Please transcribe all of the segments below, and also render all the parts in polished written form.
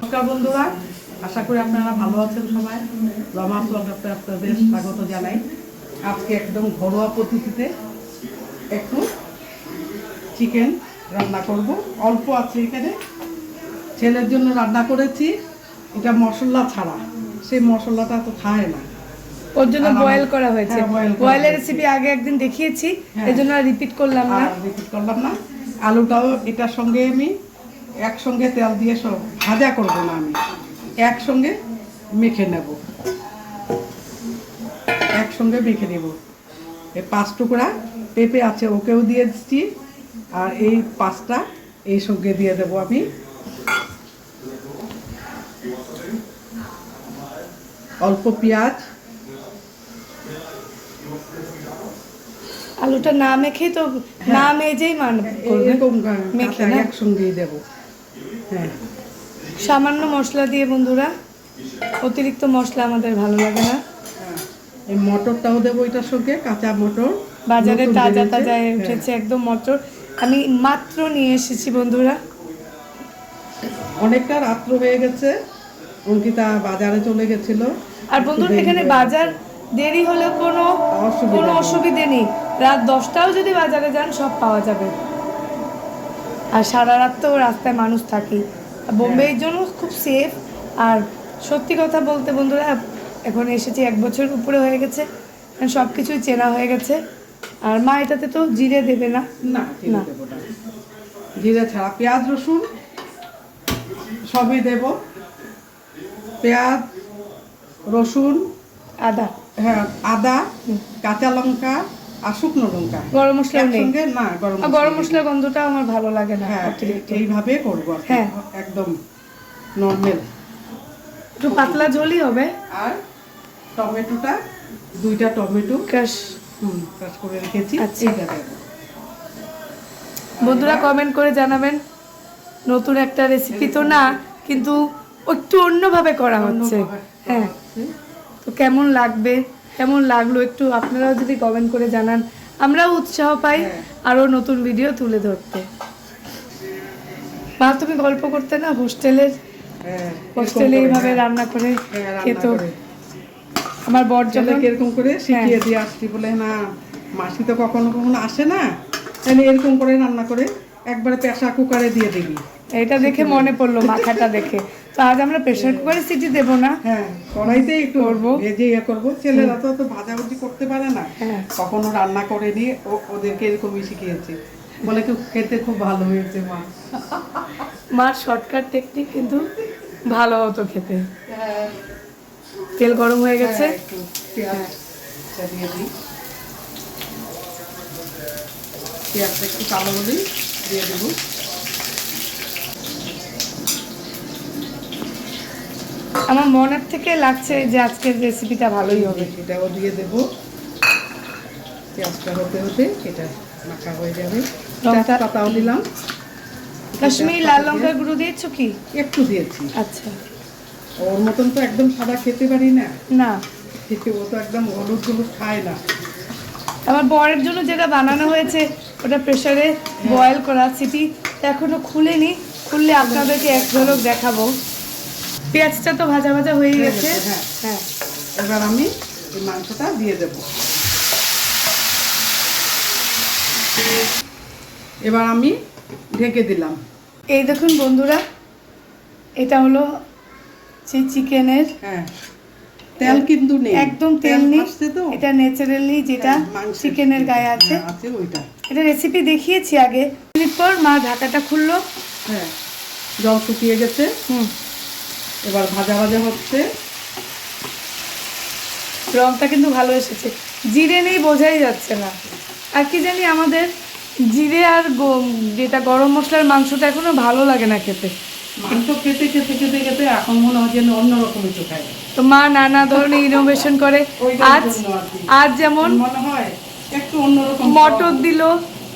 নমস্কার বন্ধুরা, আশা করি আপনারা ভালো আছেন সবাই। রমাস ওয়ার্ল্ডে আপনাদের স্বাগত জানাই। আজকে একদম ঘরোয়া পদ্ধতিতে একটু চিকেন রান্না করব। অল্প আছে এখানে, ছেলের জন্য রান্না করেছি। এটা মশলা ছাড়া, সেই মশলাটা তো খায় না, ওর জন্য বয়েল করা হয়েছে। বয়েলের রেসিপি আগে একদিন দেখিয়েছি, এজন্য আর রিপিট করলাম না। আলুটাও এটার সঙ্গে আমি একসঙ্গে তেল দিয়ে সব ভাজা করব না, আমি একসঙ্গে মেখে নেব, একসঙ্গে মেখে নেব। এই 5 টুকরা পেঁপে আছে, ওকেও দিয়ে দিচ্ছি। আর এই 5টা এই সঙ্গে দিয়ে দেব আমি। অল্প পেঁয়াজ, আলুটা না মেখে তো না মেজেই এরকম একসঙ্গেই দেব। হ্যাঁ, সামান্য মশলা দিয়ে বন্ধুরা, অতিরিক্ত মশলা আমাদের ভালো লাগে না। এই মটরটাও দেবো এটার সঙ্গে, কাঁচা মটর বাজারে তাজা তাজা উঠেছে একদম মটর, আমি মাত্র নিয়ে এসেছি বন্ধুরা। অনেকটা রাত্র হয়ে গেছে, অঙ্কিতা বাজারে চলে গেছিল। আর বন্ধুরা এখানে বাজার দেরি হলে কোনো অসুবিধে নেই, রাত 10টাও যদি বাজারে যান সব পাওয়া যাবে। আর সারা রাত তো রাস্তায় মানুষ থাকে, বোম্বের জন্য খুব সেফ। আর সত্যি কথা বলতে বন্ধুরা, এখন এসেছি 1 বছর উপরে হয়ে গেছে, সব কিছুই চেনা হয়ে গেছে। আর মা এটাতে তো জিরে দেবে না, না জিরে ছাড়া পেঁয়াজ রসুন সবই দেব। পেঁয়াজ রসুন, আদা, হ্যাঁ আদা, কাঁচা লঙ্কা আর শুকনো লঙ্কা। গরম মশলা নেই না, গরম মশলার গন্ধটা আমার ভালো লাগে না। হ্যাঁ, এইভাবে করবো। হ্যাঁ, একদম নর্মাল, একটু পাতলা ঝোলই হবে। আর টমেটোটা 2টা টমেটো ক্রাশ করে রেখেছি। বন্ধুরা কমেন্ট করে জানাবেন, নতুন একটা রেসিপি তো না, কিন্তু একটু অন্যভাবে করা হচ্ছে। হ্যাঁ, তো কেমন লাগলো একটু আপনারাও যদি কমেন্ট করে জানান, আমরাও উৎসাহ পাই আরও নতুন ভিডিও তুলে ধরতে। মা তুমি গল্প করতে না, হোস্টেলে এইভাবে রান্না করে খেত। আমার বর যখন এরকম করে শিখিয়ে দিয়ে আসছি, বলে না মাসি তো কখনো কখনো আসে না, তাহলে এরকম করে রান্না করে একবারে প্রেসার কুকারে দিয়ে দিবি। এটা দেখে মনে পড়লো মাখাটা দেখে, তো আজ আমরা প্রেসার কুকারে সিটি দেবো না, হ্যাঁ কড়াইতেই একটু ভেজে করবো। ছেলেরা তো ভাজাভুজি করতে পারে না, কখনো রান্না করে নিয়ে ওদেরকে এরকমই শিখিয়েছি, বলে কি খেতে খুব ভালো হয়েছে মা। মার শর্টকাট টেকনিক, কিন্তু ভালো হতো খেতে। তেল গরম হয়ে গেছে, পেঁয়াজটা একটু কালো হলেই দিয়ে দেবো। আমার মনের থেকে লাগছে যে আজকের রেসিপিটা ভালোই হবে। এটাও দিয়ে দেবো। পেঁয়াজটা হতে হতে এটা মাখা হয়ে যাবে। পাতাও দিলাম। কাশ্মীরি লাল লঙ্কার গুঁড়ো দিয়েছো কি? একটু দিয়েছি। আচ্ছা, ওর মতন তো একদম সাদা খেতে পারি না, না ও তো একদম হলুদ খায় না। আমার বরের জন্য যেটা বানানো হয়েছে ওটা প্রেসারে বয়েল করা, সিটি এখনো খুলেনি, খুললে আপনাদেরকে এক ঝলক দেখাবো। পেঁয়াজটা তো ভাজা ভাজা হয়ে গেছে। হ্যাঁ, এবার আমি এই মাংসটা দিয়ে দেব। এবার আমি ঢেকে দিলাম। এই দেখুন বন্ধুরা, এটা হলো সেই চিকেনের, তেল কিন্তু নেই, একদম তেল নেই, এটা ন্যাচারালি যেটা চিকেনের গায়ে আছে ওইটা। এটা রেসিপি দেখিয়েছি আগে। মিনিট পর মা ঢাকাটা খুললো, হ্যাঁ জল শুকিয়ে গেছে। এবার ভাজা ভাজা হচ্ছে। রংটা কিন্তু ভালো এসেছে, জিরে নেই বোঝাই যাচ্ছে না। আর কি জানি আমাদের জিরে আর যেটা গরম মশলার মাংসটা এখনো ভালো লাগে না খেতে। মাংস খেতে খেতে খেতে খেতে এখন মনে হয় যেন অন্যরকম একটু খাই। তো মা নানা ধরনের ইনোভেশন করে। আজ যেমন মনে হয় একটু অন্যরকম মটর দিল,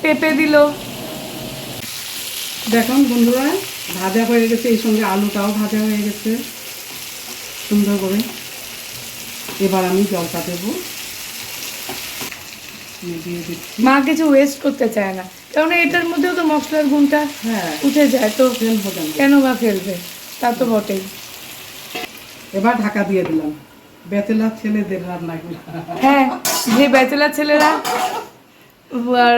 পেঁপে দিল। দেখুন বন্ধুরা, ভাজা হয়ে গেছে, এই সঙ্গে আলুটাও ভাজা হয়ে গেছে সুন্দর করে। এবার আমি জলটা দেবো, দিয়ে দিচ্ছি। মা কিছু ওয়েস্ট করতে চায় না, কারণ এটার মধ্যেও তো মশলার গুণটা উঠে যায়, তো কেন বা ফেলবে। তা তো বটেই। এবার ঢাকা দিয়ে দিলাম ব্যাচেলার ছেলেদের রান্নাগুলো। হ্যাঁ, যে ব্যাচেলার ছেলেরা আর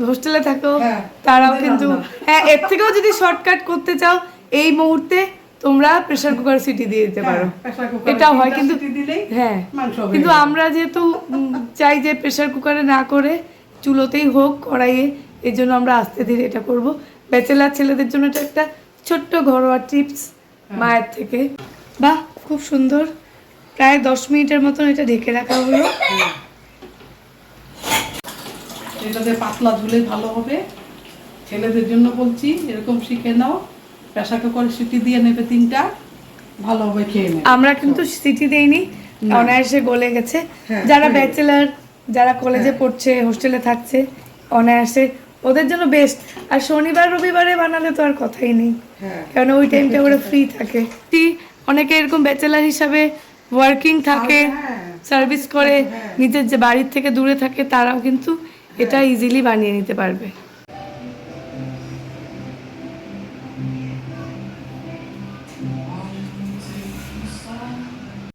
হোস্টেলে থাকো হ্যাঁ, তারাও ওদের কিন্তু রান্না। হ্যাঁ, এর থেকেও যদি শর্টকাট করতে চাও এই মুহূর্তে তোমরা প্রেসার কুকার সিটি দিয়ে দিতে পারো। প্রেসার কুকারে এটাও হয় 3টা কিন্তু সিটি দিলেই হ্যাঁ, মাংস হয়ে কিন্তু যাবে। আমরা যেহেতু চাই যে প্রেসার কুকারে না করে চুলোতেই হোক কড়াইয়ে, এই জন্য আমরা আস্তে ধীরে এটা করব। ব্যাচেলার ছেলেদের জন্য এটা একটা ছোট্ট ঘরোয়া টিপস মায়ের থেকে। বাহ, খুব সুন্দর। প্রায় 10 মিনিটের মতন এটা ঢেকে রাখা হলো। এটাতে পাতলা ঝুলে ভালো হবে। ছেলেদের জন্য বলছি, এরকম শিখে নাও। প্রেসার কুকারে সিটি দিয়ে নেবে 3টা, ভালোভাবে খেয়ে নেবে। আমরা কিন্তু সিটি দেইনি, না। অনায়াসে গলে গেছে। হ্যাঁ, যারা হয়ে ব্যাচেলার, যারা কলেজে হ্যাঁ। পড়ছে, হোস্টেলে থাকছে, অনায়াসে ওদের জন্য বেস্ট। আর শনিবার রবিবারে বানালে তো আর কথাই নেই, হ্যাঁ। কারণ ওই টাইমটা ওরা ফ্রি থাকে। অনেকে এরকম ব্যাচেলার হিসাবে ওয়ার্কিং থাকে, হ্যাঁ। সার্ভিস করে, হ্যাঁ। নিজের যে বাড়ির থেকে দূরে থাকে, তারাও কিন্তু এটা ইজিলি বানিয়ে নিতে পারবে।